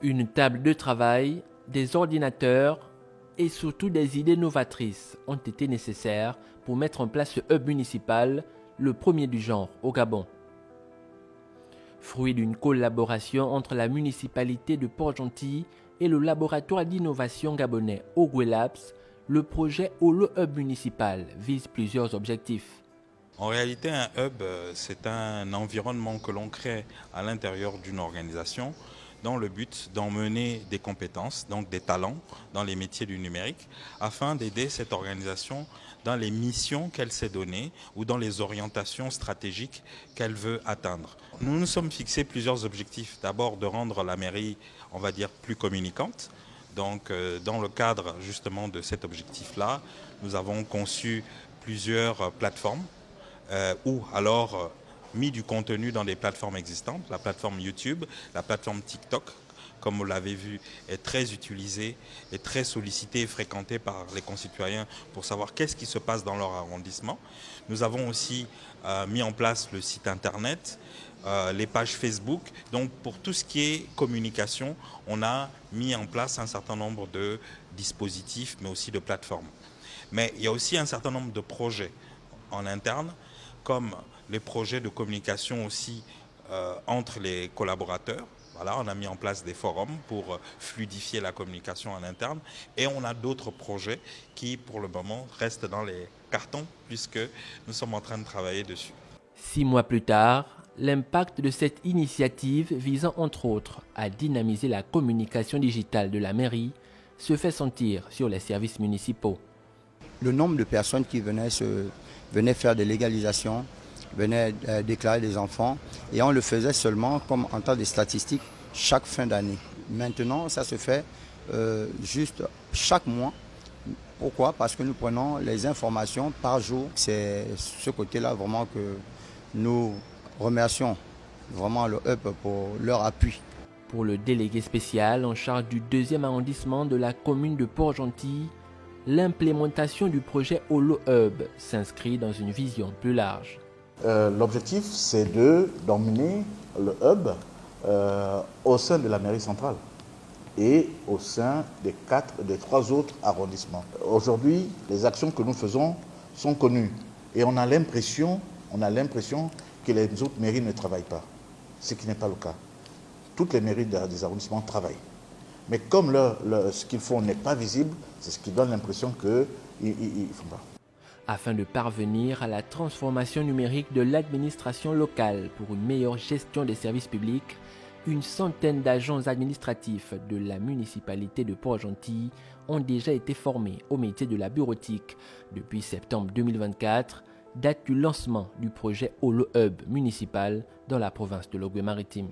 Une table de travail, des ordinateurs et surtout des idées novatrices ont été nécessaires pour mettre en place ce hub municipal, le premier du genre au Gabon. Fruit d'une collaboration entre la municipalité de Port-Gentil et le laboratoire d'innovation gabonais Ogwe Labs, le projet Holo Hub municipal vise plusieurs objectifs. En réalité, un hub, c'est un environnement que l'on crée à l'intérieur d'une organisation dans le but d'emmener des compétences, donc des talents dans les métiers du numérique, afin d'aider cette organisation dans les missions qu'elle s'est données ou dans les orientations stratégiques qu'elle veut atteindre. Nous nous sommes fixés plusieurs objectifs. D'abord, de rendre la mairie, on va dire, plus communicante. Donc, dans le cadre justement de cet objectif-là, nous avons conçu plusieurs plateformes ou alors mis du contenu dans des plateformes existantes. La plateforme YouTube, la plateforme TikTok, comme vous l'avez vu, est très utilisée et très sollicitée et fréquentée par les concitoyens pour savoir qu'est-ce qui se passe dans leur arrondissement. Nous avons aussi mis en place le site internet, les pages Facebook. Donc pour tout ce qui est communication, on a mis en place un certain nombre de dispositifs, mais aussi de plateformes. Mais il y a aussi un certain nombre de projets en interne, comme les projets de communication aussi entre les collaborateurs. Voilà, on a mis en place des forums pour fluidifier la communication en interne et on a d'autres projets qui pour le moment restent dans les cartons puisque nous sommes en train de travailler dessus. 6 mois plus tard, l'impact de cette initiative visant entre autres à dynamiser la communication digitale de la mairie se fait sentir sur les services municipaux. Le nombre de personnes qui venaient faire des légalisations, venaient déclarer des enfants et on le faisait seulement comme en temps de statistiques chaque fin d'année. Maintenant, ça se fait juste chaque mois. Pourquoi? Parce que nous prenons les informations par jour. C'est ce côté-là vraiment que nous remercions vraiment le hub pour leur appui. Pour le délégué spécial en charge du 2e arrondissement de la commune de Port-Gentil, l'implémentation du projet Holo Hub s'inscrit dans une vision plus large. L'objectif, c'est d'emmener le hub au sein de la mairie centrale et au sein des 3 autres arrondissements. Aujourd'hui, les actions que nous faisons sont connues et on a l'impression que les autres mairies ne travaillent pas, ce qui n'est pas le cas. Toutes les mairies des arrondissements travaillent. Mais comme ce qu'ils font n'est pas visible, c'est ce qui donne l'impression qu'ils ne font pas. Afin de parvenir à la transformation numérique de l'administration locale pour une meilleure gestion des services publics, une centaine d'agents administratifs de la municipalité de Port-Gentil ont déjà été formés au métier de la bureautique depuis septembre 2024, date du lancement du projet Holo Hub municipal dans la province de l'Ogwe Maritime.